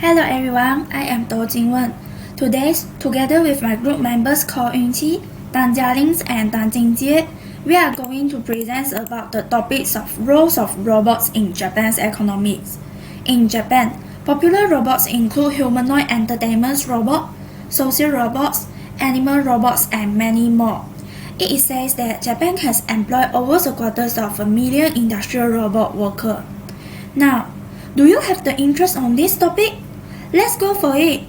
Hello everyone, I am Jinjin. Today, together with my group members Group2, Jalin and Jinjin, we are going to present about the topics of roles of robots in Japan's economics. In Japan, popular robots include humanoid entertainment robots, social robots, animal robots, and many more. It is said that Japan has employed over a quarter of a million industrial robot workers. Now, do you have the interest on this topic? Let's go for it!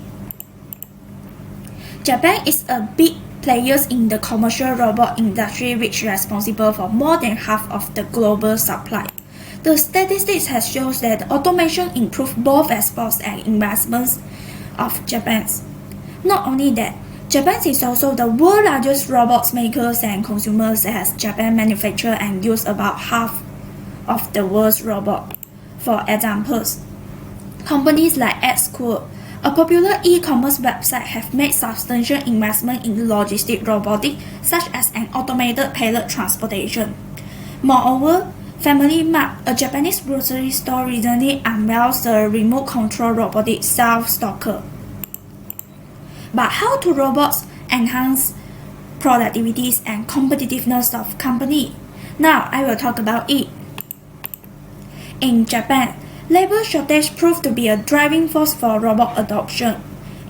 Japan is a big player in the commercial robot industry which is responsible for more than half of the global supply. The statistics have shown that automation improves both exports and investments of Japan. Not only that, Japan is also the world's largest robots makers and consumers as Japan manufactures and uses about half of the world's robots. For examples, companies like X-School, a popular e-commerce website, have made substantial investment in logistic robotics such as an automated pallet transportation. Moreover, Family Mart, a Japanese grocery store, recently unveiled the remote control robotic self-stocker. But how do robots enhance productivity and competitiveness of company? Now I will talk about it. In Japan, labor shortage proved to be a driving force for robot adoption.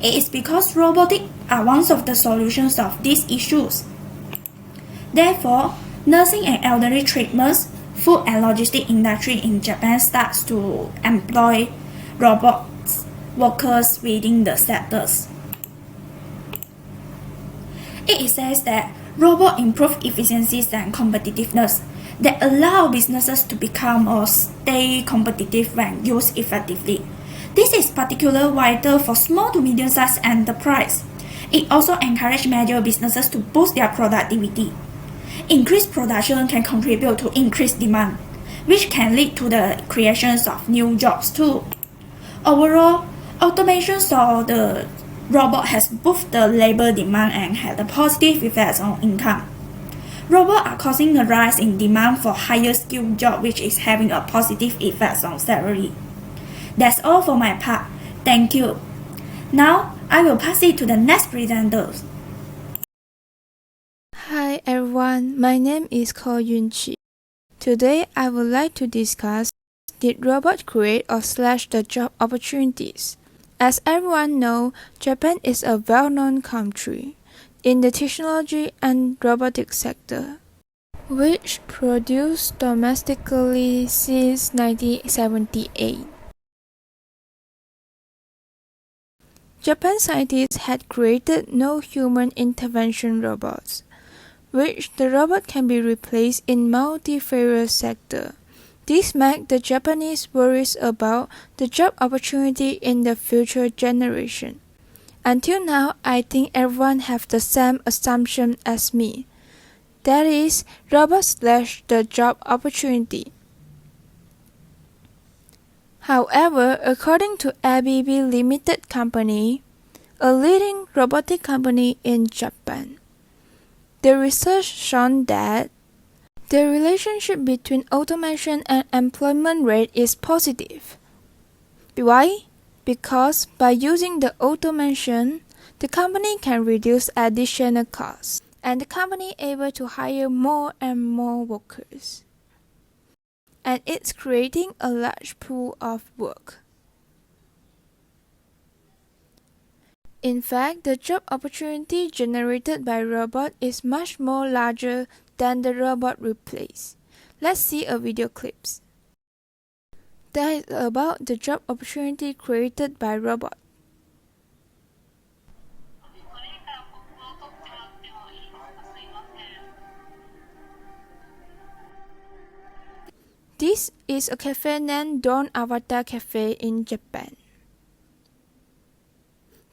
It is because robotics are one of the solutions of these issues. Therefore, nursing and elderly treatments, food and logistics industry in Japan starts to employ robot workers within the sectors. It is said that robots improve efficiencies and competitiveness that allow businesses to become or stay competitive when used effectively. This is particularly vital for small to medium-sized enterprises. It also encourages major businesses to boost their productivity. Increased production can contribute to increased demand, which can lead to the creation of new jobs too. Overall, automation of the robot has boosted the labor demand and had a positive effect on income. Robots are causing a rise in demand for higher skilled jobs, which is having a positive effect on salary. That's all for my part. Thank you. Now, I will pass it to the next presenter. Hi everyone, my name is Yunqi. Today I would like to discuss did robots create or slash the job opportunities? As everyone knows, Japan is a well-known country in the technology and robotics sector, which produced domestically since 1978. Japan scientists had created no human intervention robots, which the robot can be replaced in multifarious sector. This makes the Japanese worries about the job opportunity in the future generation. Until now, I think everyone have the same assumption as me. That is, robots slash the job opportunity. However, according to ABB Limited Company, a leading robotic company in Japan, the research shown that the relationship between automation and employment rate is positive. Why? Because by using the automation, the company can reduce additional costs, and the company able to hire more and more workers. And it's creating a large pool of work. In fact, the job opportunity generated by robot is much more larger than the robot replaced. Let's see a video clips. That is about the job opportunity created by robot. This is a cafe named Dawn Avatar Cafe in Japan.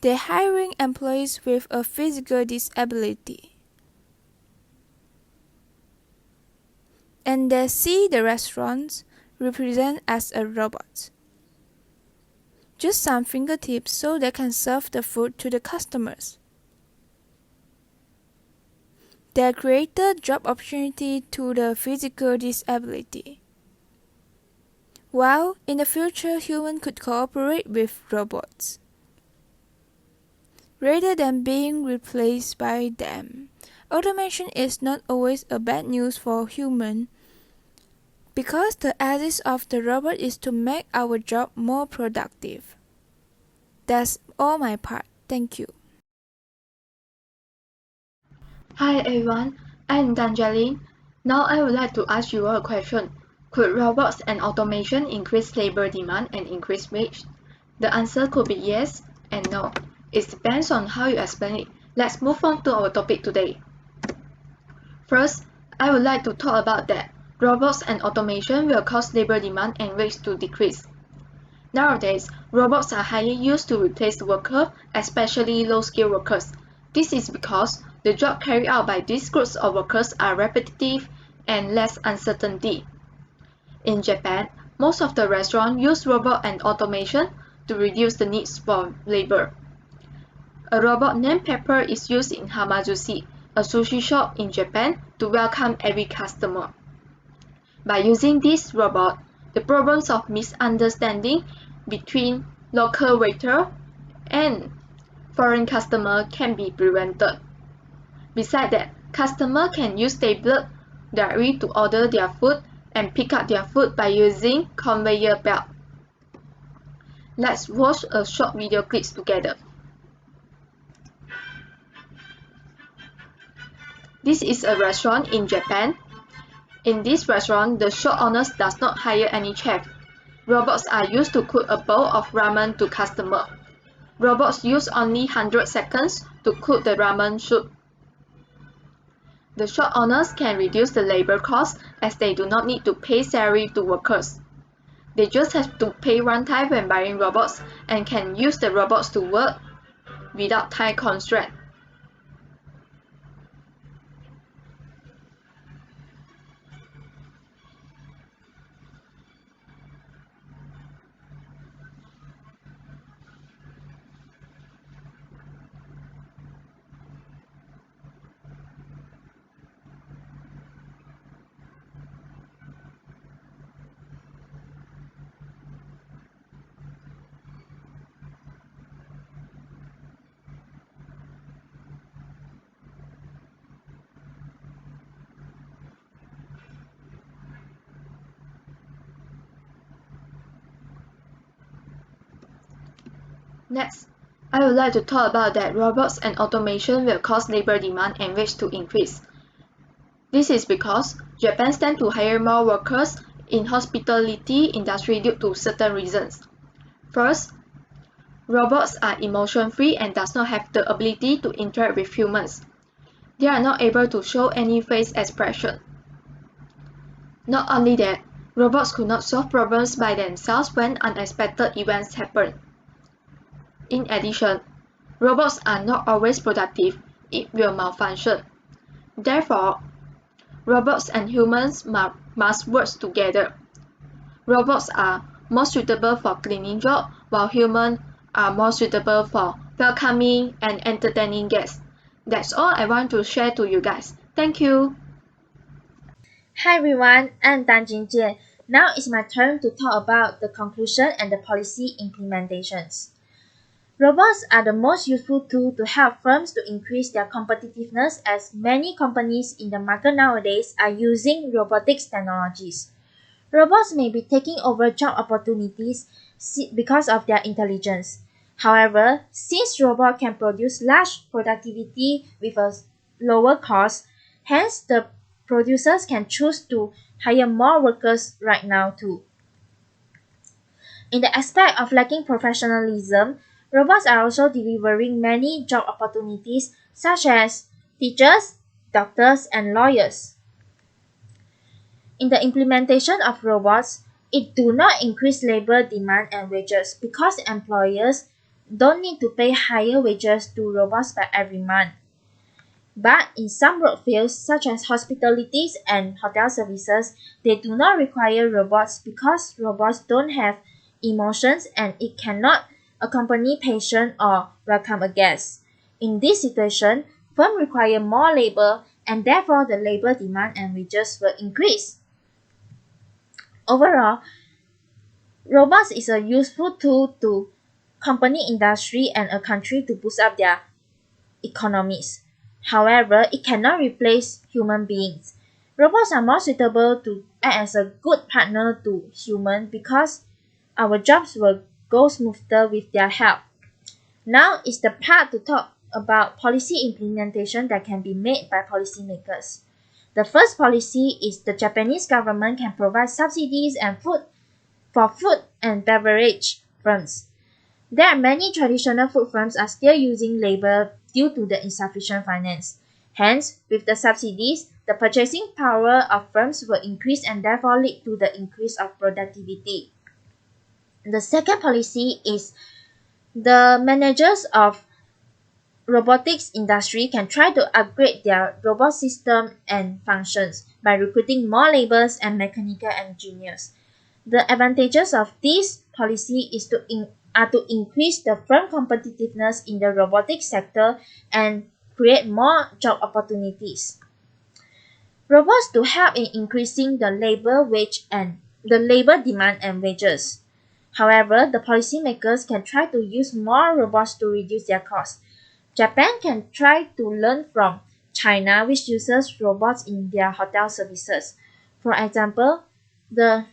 They're hiring employees with a physical disability. And they see the restaurants represent as a robot. Just some fingertips so they can serve the food to the customers. They created job opportunity to the physical disability. while in the future humans could cooperate with robots rather than being replaced by them. Automation is not always a bad news for humans because the essence of the robot is to make our job more productive. That's all my part. Thank you. Hi everyone, I'm Jalin. Now I would like to ask you a question. Could robots and automation increase labor demand and increase wage? The answer could be yes and no. It depends on how you explain it. Let's move on to our topic today. First, I would like to talk about that robots and automation will cause labor demand and wage to decrease. Nowadays, robots are highly used to replace workers, especially low-skilled workers. This is because the jobs carried out by these groups of workers are repetitive and less uncertainty. In Japan, most of the restaurants use robot and automation to reduce the needs for labor. A robot named Pepper is used in Hamazushi, a sushi shop in Japan, to welcome every customer. By using this robot, the problems of misunderstanding between local waiter and foreign customer can be prevented. Besides that, customer can use tablet directly to order their food and pick up their food by using conveyor belt. Let's watch a short video clips together. This is a restaurant in Japan. In this restaurant, the shop owner does not hire any chef. Robots are used to cook a bowl of ramen to customer. Robots use only 100 seconds to cook the ramen soup. The shop owners can reduce the labor cost as they do not need to pay salary to workers. They just have to pay one time when buying robots and can use the robots to work without time constraint. Next, I would like to talk about that robots and automation will cause labor demand and wage to increase. This is because Japan stands to hire more workers in hospitality industry due to certain reasons. First, robots are emotion-free and does not have the ability to interact with humans. They are not able to show any face expression. Not only that, robots could not solve problems by themselves when unexpected events happen. In addition, robots are not always productive, it will malfunction. Therefore, robots and humans must work together. Robots are more suitable for cleaning jobs, while humans are more suitable for welcoming and entertaining guests. That's all I want to share to you guys. Thank you. Hi everyone, I'm Jinjin. Now it's my turn to talk about the conclusion and the policy implementations. Robots are the most useful tool to help firms to increase their competitiveness as many companies in the market nowadays are using robotics technologies. Robots may be taking over job opportunities because of their intelligence. However, since robots can produce large productivity with a lower cost, hence the producers can choose to hire more workers right now too. In the aspect of lacking professionalism, robots are also delivering many job opportunities such as teachers, doctors, and lawyers. In the implementation of robots, it do not increase labor demand and wages because employers don't need to pay higher wages to robots by every month. But in some work fields such as hospitalities and hotel services, they do not require robots because robots don't have emotions and it cannot accompany patient or welcome a guest. In this situation, firms require more labor and therefore the labor demand and wages will increase. Overall, Robots is a useful tool to company, industry, and a country to boost up their economies. However, it cannot replace human beings. Robots are more suitable to act as a good partner to humans because our jobs will go smoother with their help. Now is the part to talk about policy implementation that can be made by policymakers. The first policy is the Japanese government can provide subsidies and food and beverage firms. There are many traditional food firms are still using labor due to the insufficient finance. Hence, with the subsidies, the purchasing power of firms will increase and therefore lead to the increase of productivity. The second policy is the managers of robotics industry can try to upgrade their robot system and functions by recruiting more laborers and mechanical engineers. The advantages of this policy are to increase the firm competitiveness in the robotics sector and create more job opportunities. Robots to help in increasing the labor demand and wages. However, the policymakers can try to use more robots to reduce their costs. Japan can try to learn from China, which uses robots in their hotel services. For example, the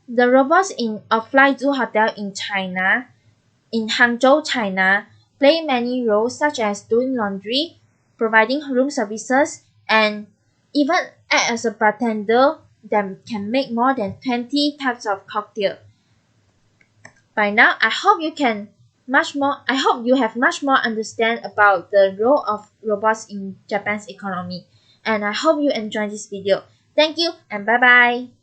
robots in a Flydoo hotel in Hangzhou, China, play many roles such as doing laundry, providing room services, and even act as a bartender that can make more than 20 types of cocktail. By now, I hope you have much more understand about the role of robots in Japan's economy, and I hope you enjoy this video. Thank you and bye bye.